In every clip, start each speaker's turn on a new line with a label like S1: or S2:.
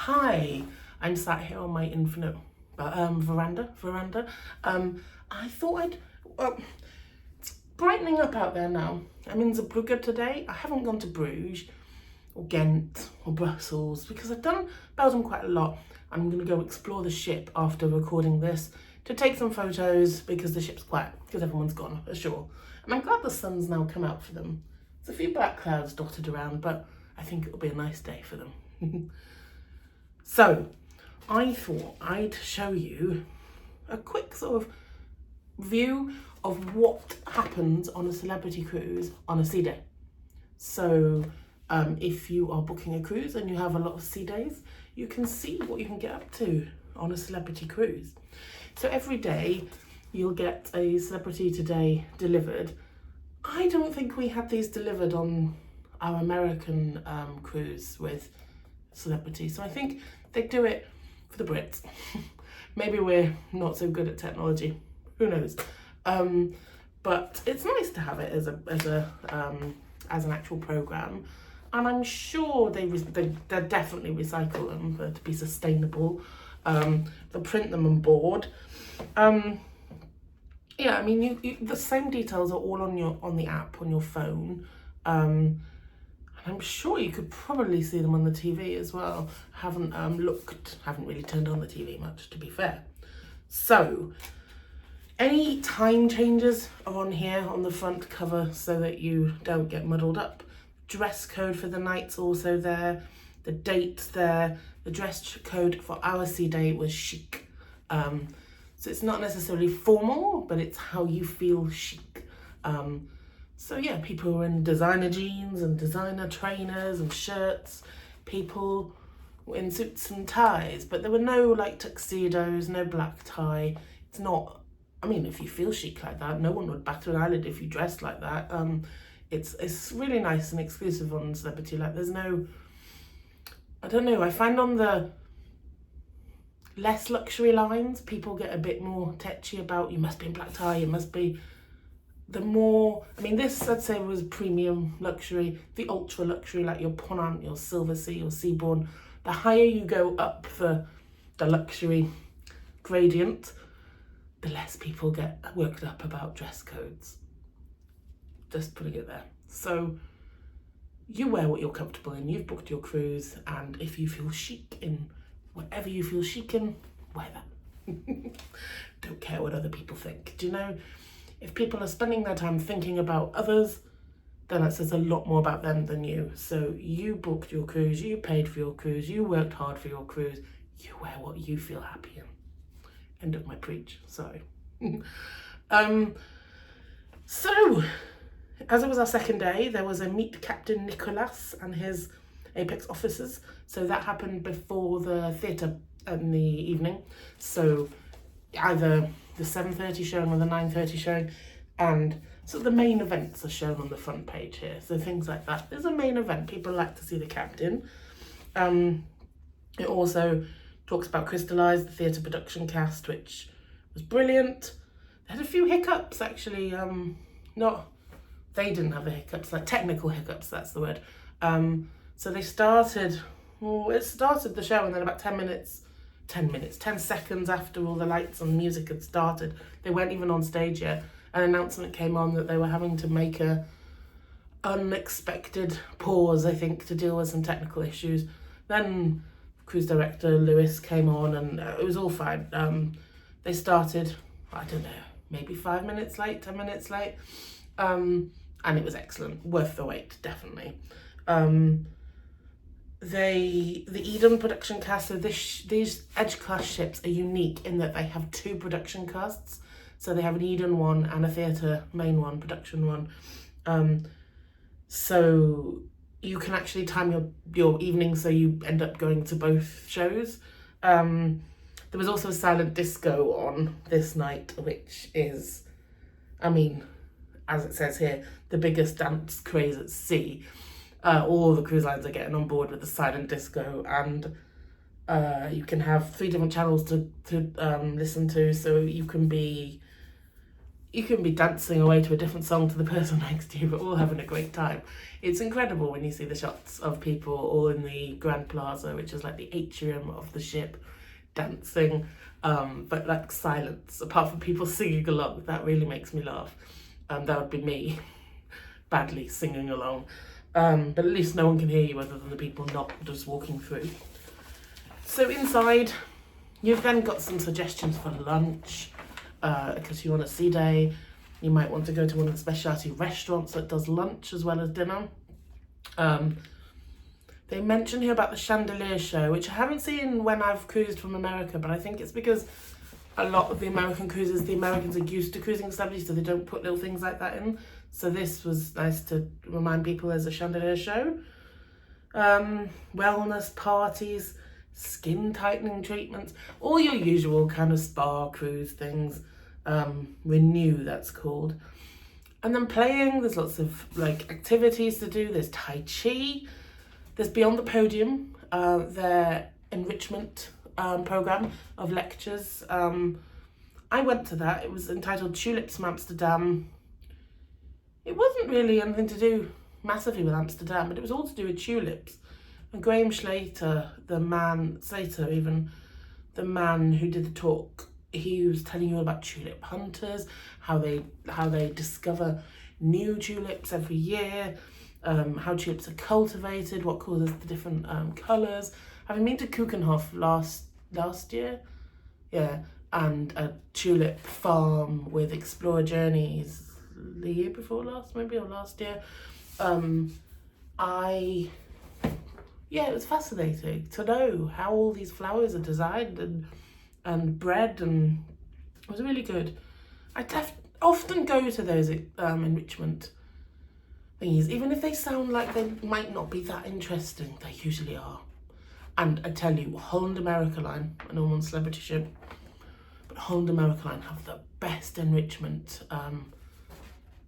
S1: Hi, I'm sat here on my infinite veranda. I thought it's brightening up out there now. I'm in Zeebrugge today. I haven't gone to Bruges or Ghent or Brussels because I've done Belgium quite a lot. I'm going to go explore the ship after recording this to take some photos because the ship's quiet because everyone's gone ashore. And I'm glad the sun's now come out for them. There's a few black clouds dotted around, but I think it'll be a nice day for them. So I thought I'd show you a quick sort of view of what happens on a celebrity cruise on a sea day. So if you are booking a cruise and you have a lot of sea days, you can see what you can get up to on a celebrity cruise. So every day you'll get a celebrity today delivered. I don't think we had these delivered on our American cruise with celebrity, so I think they do it for the Brits. Maybe we're not so good at technology, who knows. But it's nice to have it as an actual program, and I'm sure they definitely recycle them to be sustainable. They'll print them on board. Yeah, I mean, you the same details are all on the app on your phone. I'm sure you could probably see them on the TV as well. Haven't really turned on the TV much, to be fair. So, any time changes are on here on the front cover so that you don't get muddled up. Dress code for the night's also there. The date's there. The dress code for our sea day was chic. So it's not necessarily formal, but it's how you feel chic. So yeah, people were in designer jeans and designer trainers and shirts, people were in suits and ties, but there were no like tuxedos, no black tie. It's not, I mean, if you feel chic like that, no one would bat an eyelid if you dressed like that. It's really nice and exclusive on Celebrity. Like there's no, I don't know, I find on the less luxury lines, people get a bit more tetchy about, you must be in black tie, you must be. The more, I mean, this I'd say was premium luxury, the ultra luxury, like your Ponant, your Silversea, your Seabourn. The higher you go up the luxury gradient, the less people get worked up about dress codes. Just putting it there. So you wear what you're comfortable in. You've booked your cruise, and if you feel chic in whatever you feel chic in, wear that. Don't care what other people think. Do you know? If people are spending their time thinking about others, then that says a lot more about them than you. So you booked your cruise, you paid for your cruise, you worked hard for your cruise, you wear what you feel happy in. End of my preach, sorry. So, as it was our second day, there was a meet Captain Nicholas and his Apex officers. So that happened before the theatre in the evening. So either the 7:30 showing or the 9:30 showing, and so the main events are shown on the front page here. So things like that. There's a main event. People like to see the captain. It also talks about Crystallised, the theatre production cast, which was brilliant. They had a few hiccups actually. They didn't have the hiccups, like technical hiccups. That's the word. So they started. Well, it started the show, and then about 10 seconds after all the lights and music had started, they weren't even on stage yet, an announcement came on that they were having to make a unexpected pause, I think, to deal with some technical issues. Then cruise director Lewis came on, and it was all fine. They started, I don't know, maybe 5 minutes late, 10 minutes late, and it was excellent, worth the wait, definitely. The Eden production cast, so these Edge class ships are unique in that they have two production casts. So they have an Eden one and a theatre main one, production one. So you can actually time your evening so you end up going to both shows. There was also a silent disco on this night, which is, I mean, as it says here, the biggest dance craze at sea. All the cruise lines are getting on board with the silent disco, and you can have 3 different channels to listen to, so you can be you can be dancing away to a different song to the person next to you, but all having a great time. It's incredible when you see the shots of people all in the Grand Plaza, which is like the atrium of the ship, dancing, but like silence, apart from people singing along. That really makes me laugh. That would be me, badly singing along. But at least no one can hear you other than the people not just walking through. So inside, you've then got some suggestions for lunch, because you're on a sea day. You might want to go to one of the specialty restaurants that does lunch as well as dinner. They mention here about the chandelier show, which I haven't seen when I've cruised from America, but I think it's because a lot of the American cruises, the Americans are used to cruising celebrities, so they don't put little things like that in. So this was nice to remind people there's a chandelier show. Wellness parties, skin tightening treatments, all your usual kind of spa cruise things. Renew, that's called. And then playing, there's lots of like activities to do. There's Tai Chi, there's Beyond the Podium, their enrichment program of lectures. I went to that. It was entitled Tulips from Amsterdam. It wasn't really anything to do massively with Amsterdam, but it was all to do with tulips. And Graham Slater, the man who did the talk, he was telling you all about tulip hunters, how they discover new tulips every year, how tulips are cultivated, what causes the different colours. Having been to Keukenhof last year, yeah, and a tulip farm with Explorer Journeys the year before last, maybe, or last year. It was fascinating to know how all these flowers are designed and bred, and it was really good. I often go to those enrichment thingies, even if they sound like they might not be that interesting, they usually are. And I tell you, Holland America Line, I know I'm on Celebrity Ship, but Holland America Line have the best enrichment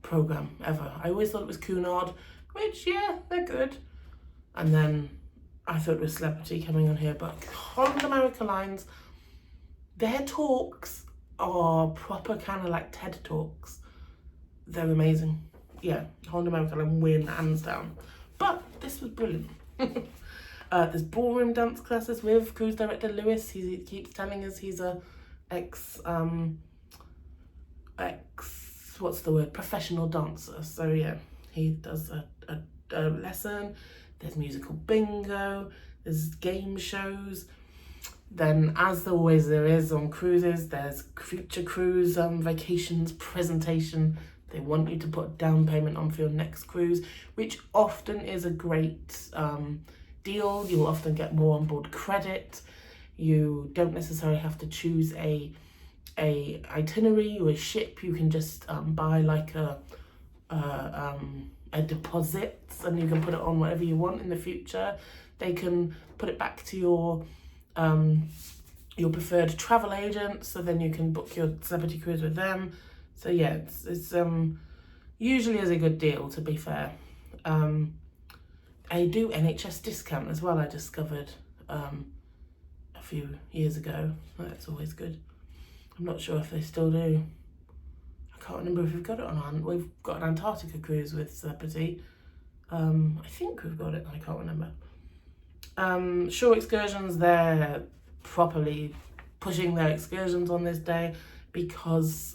S1: program ever. I always thought it was Cunard, which, yeah, they're good. And then I thought it was Celebrity coming on here, but Holland America Lines, their talks are proper kind of like TED Talks. They're amazing. Yeah, Holland America Line win hands down. But this was brilliant. There's ballroom dance classes with cruise director Lewis. He keeps telling us he's a professional dancer. So yeah, he does a lesson. There's musical bingo, there's game shows. Then, as there is on cruises, there's future cruise vacations presentation. They want you to put a down payment on for your next cruise, which often is a great deal. You'll often get more onboard credit. You don't necessarily have to choose a itinerary or a ship. You can just buy like a deposit, and you can put it on whatever you want in the future. They can put it back to your preferred travel agent, so then you can book your celebrity cruise with them. So yeah, it's usually is a good deal, to be fair. I do NHS discount as well, I discovered a few years ago. That's always good. I'm not sure if they still do. I can't remember if we've got it or not. We've got an Antarctica cruise with Celebrity. I think we've got it, I can't remember. Shore excursions, they're properly pushing their excursions on this day because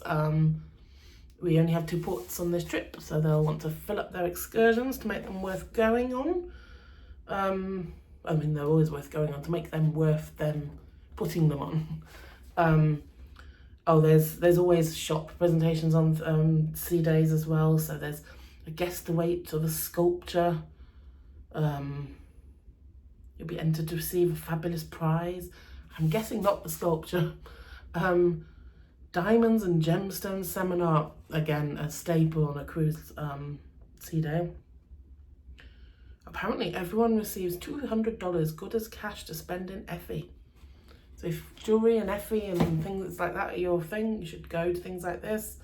S1: we only have 2 ports on this trip, so they'll want to fill up their excursions to make them worth going on. I mean, they're always worth going on, to make them worth them putting them on. There's always shop presentations on sea days as well, so there's a guest await or the sculpture. You'll be entered to receive a fabulous prize. I'm guessing not the sculpture. Diamonds and Gemstones Seminar, again, a staple on a cruise sea day. Apparently everyone receives $200 good as cash to spend in Effie. So if jewellery and Effie and things like that are your thing, you should go to things like this.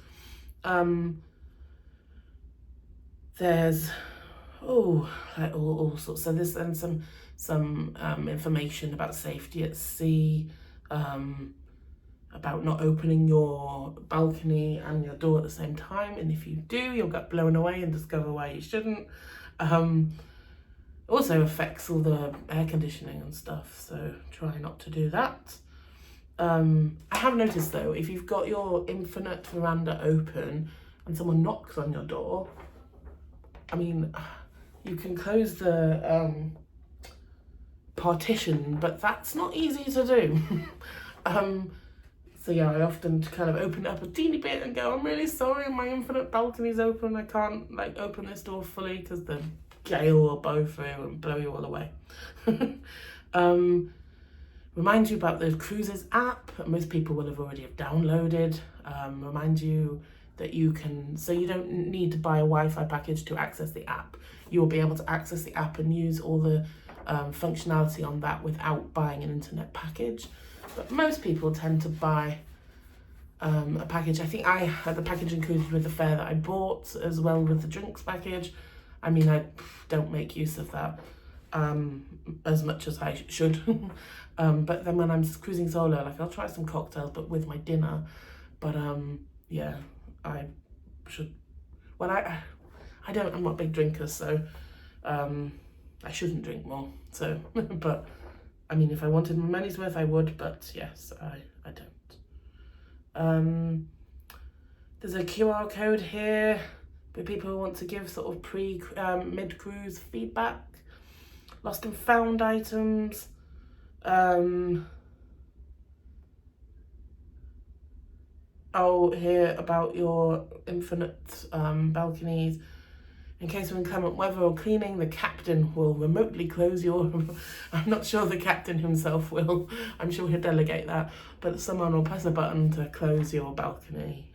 S1: There's all sorts. So there's then some information about safety at sea, about not opening your balcony and your door at the same time, and if you do, you'll get blown away and discover why you shouldn't. Also affects all the air conditioning and stuff, so try not to do that. I have noticed though, if you've got your infinite veranda open and someone knocks on your door, I mean, you can close the partition, but that's not easy to do. So yeah, I often kind of open it up a teeny bit and go, I'm really sorry, my infinite balcony's open, I can't like open this door fully because the gale will blow through and blow you all away. Remind you about the Cruises app. Most people will have already have downloaded. Remind you that you can, so you don't need to buy a Wi-Fi package to access the app. You will be able to access the app and use all the functionality on that without buying an internet package. But most people tend to buy a package. I think I had the package included with the fare that I bought, as well with the drinks package. I mean, I don't make use of that as much as I should. But then when I'm cruising solo, like I'll try some cocktails, but with my dinner. But yeah, I should. Well, I'm not a big drinker, so I shouldn't drink more. So, but I mean, if I wanted my money's worth, I would. But yes, I don't. There's a QR code here for people who want to give sort of mid-cruise feedback. Lost and found items. Here about your infinite balconies. In case of inclement weather or cleaning, the captain will remotely close your... I'm not sure the captain himself will. I'm sure he'll delegate that. But someone will press a button to close your balcony,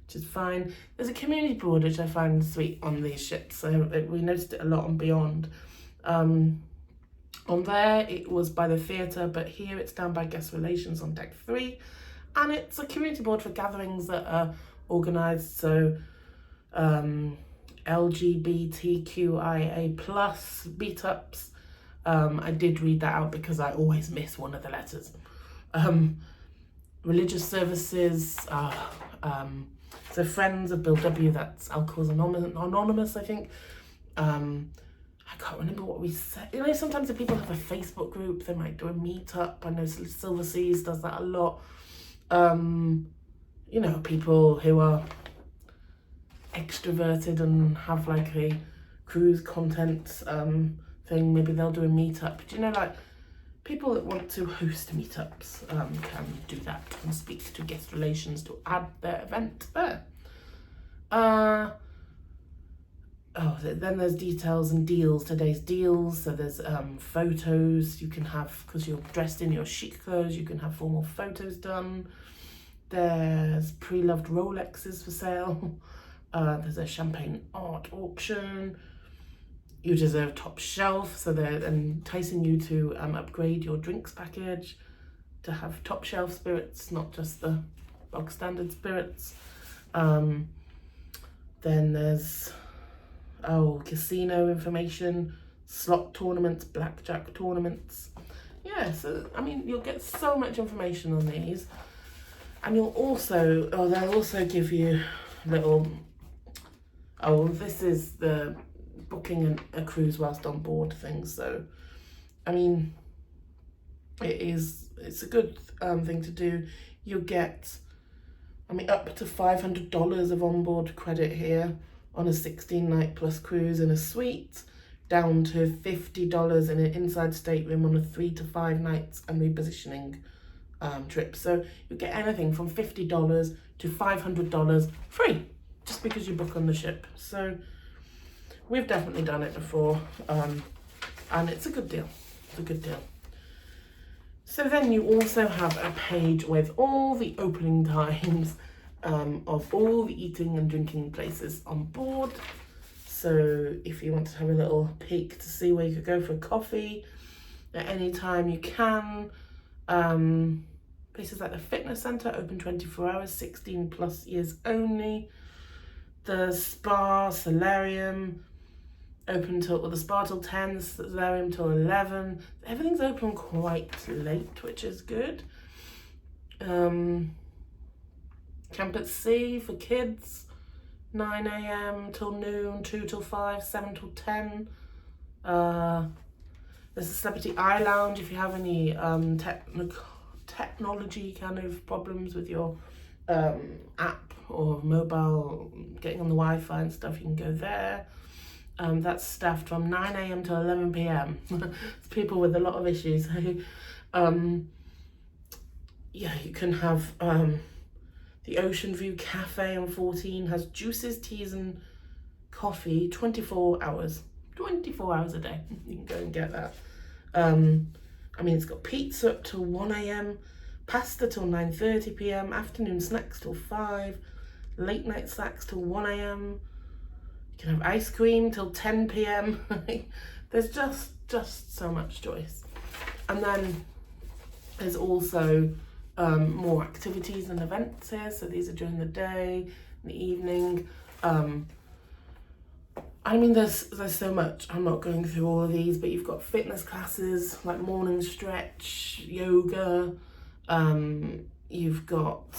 S1: which is fine. There's a community board, which I find sweet on these ships. We noticed it a lot on Beyond. On there, it was by the theatre, but here it's down by guest relations on deck 3. And it's a community board for gatherings that are organised. So... LGBTQIA+ meetups. I did read that out because I always miss one of the letters. Religious services. So Friends of Bill W, that's Alcohol's Anonymous, I think. I can't remember what we said. You know, sometimes if people have a Facebook group, they might do a meetup. I know Silver Seas does that a lot. You know, people who are extroverted and have like a cruise content thing, maybe they'll do a meetup. Do you know, like people that want to host meetups can do that and speak to guest relations to add their event there. Then there's details and deals, today's deals. So there's photos you can have, because you're dressed in your chic clothes, you can have formal photos done. There's pre-loved Rolexes for sale. There's a champagne art auction. You deserve top shelf, so they're enticing you to upgrade your drinks package to have top shelf spirits, not just the bog standard spirits. Then there's casino information, slot tournaments, blackjack tournaments. Yeah, so I mean, you'll get so much information on these, and you'll also, they'll also give you little. This is the booking a cruise whilst on board thing. So, I mean, it's a good thing to do. You'll get, up to $500 of onboard credit here on a 16-night plus cruise in a suite, down to $50 in an inside stateroom on a 3 to 5 nights and repositioning trip. So you get anything from $50 to $500 free, just because you book on the ship. So we've definitely done it before, and it's a good deal. It's a good deal. So then you also have a page with all the opening times of all the eating and drinking places on board. So if you want to have a little peek to see where you could go for coffee at any time, you can. Places like the fitness centre, open 24 hours, 16 plus years only. The spa, solarium, open till, the spa till 10, the solarium till 11. Everything's open quite late, which is good. Camp at Sea for kids, 9 a.m. till noon, 2 till 5, 7 till 10. There's a Celebrity Eye Lounge if you have any technology kind of problems with your app or mobile, getting on the Wi-Fi and stuff, you can go there. That's staffed from 9 a.m. to 11 p.m. It's people with a lot of issues. Yeah, you can have the Ocean View Cafe on 14 has juices, teas and coffee 24 hours. 24 hours a day. You can go and get that. I mean, it's got pizza up till 1 a.m, pasta till 9:30 p.m, afternoon snacks till 5, late night snacks till 1 a.m. You can have ice cream till 10 p.m. There's just so much choice. And then there's also more activities and events here. So these are during the day, in the evening. I mean, there's so much. I'm not going through all of these, but you've got fitness classes like morning stretch, yoga. You've got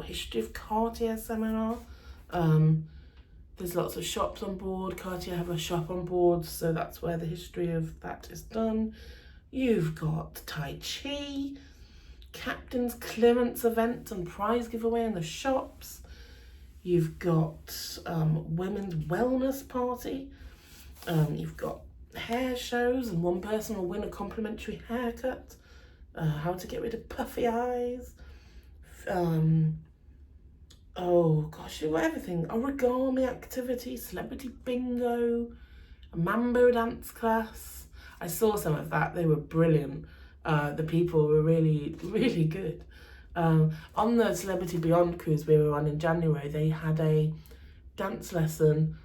S1: history of Cartier seminar. There's lots of shops on board. Cartier have a shop on board, so that's where the history of that is done. You've got Tai Chi, captain's clearance event and prize giveaway in the shops. You've got women's wellness party. You've got hair shows, and one person will win a complimentary haircut. How to get rid of puffy eyes. Oh gosh, you've got everything. Origami activity, celebrity bingo, a mambo dance class. I saw some of that. They were brilliant. The people were really, really good. On the Celebrity Beyond cruise we were on in January, they had a dance lesson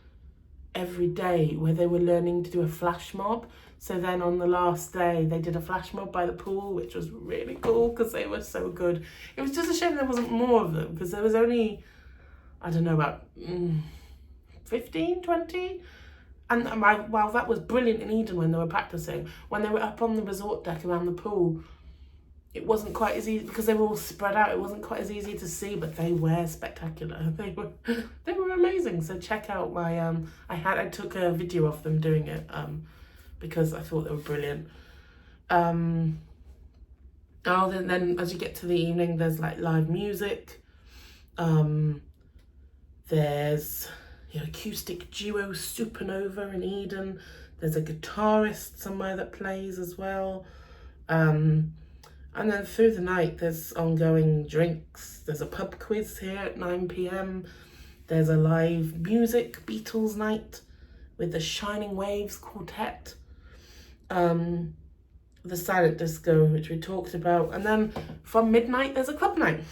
S1: every day where they were learning to do a flash mob. So then on the last day, they did a flash mob by the pool, which was really cool because they were so good. It was just a shame there wasn't more of them because there was only, I don't know, about 15, 20. And while that was brilliant in Eden when they were practicing, when they were up on the resort deck around the pool, it wasn't quite as easy because they were all spread out. It wasn't quite as easy to see, but they were spectacular. They were amazing. So check out my I took a video of them doing it because I thought they were brilliant. Then as you get to the evening, there's like live music. There's acoustic duo Supernova in Eden. There's a guitarist somewhere that plays as well. And then through the night, there's ongoing drinks. There's a pub quiz here at 9 p.m. There's a live music Beatles night with the Shining Waves Quartet. The silent disco, which we talked about. And then from midnight, there's a club night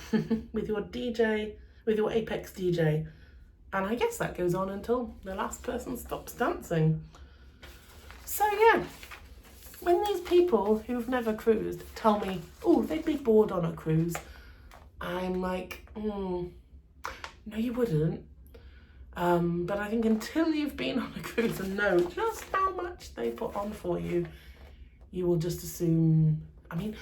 S1: with your DJ, with your Apex DJ. And I guess that goes on until the last person stops dancing. So yeah. When these people who've never cruised tell me, oh, they'd be bored on a cruise, I'm like, no, you wouldn't. But I think until you've been on a cruise and know just how much they put on for you, you will just assume. I mean,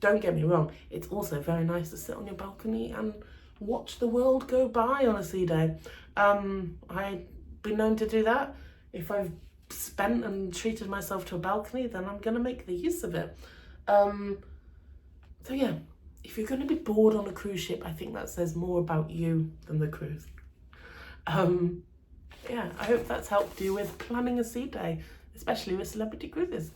S1: don't get me wrong, it's also very nice to sit on your balcony and watch the world go by on a sea day. I've been known to do that. If I've spent and treated myself to a balcony, then I'm gonna make the use of it. So yeah, if you're gonna be bored on a cruise ship, I think that says more about you than the cruise. Yeah, I hope that's helped you with planning a sea day, especially with Celebrity Cruises.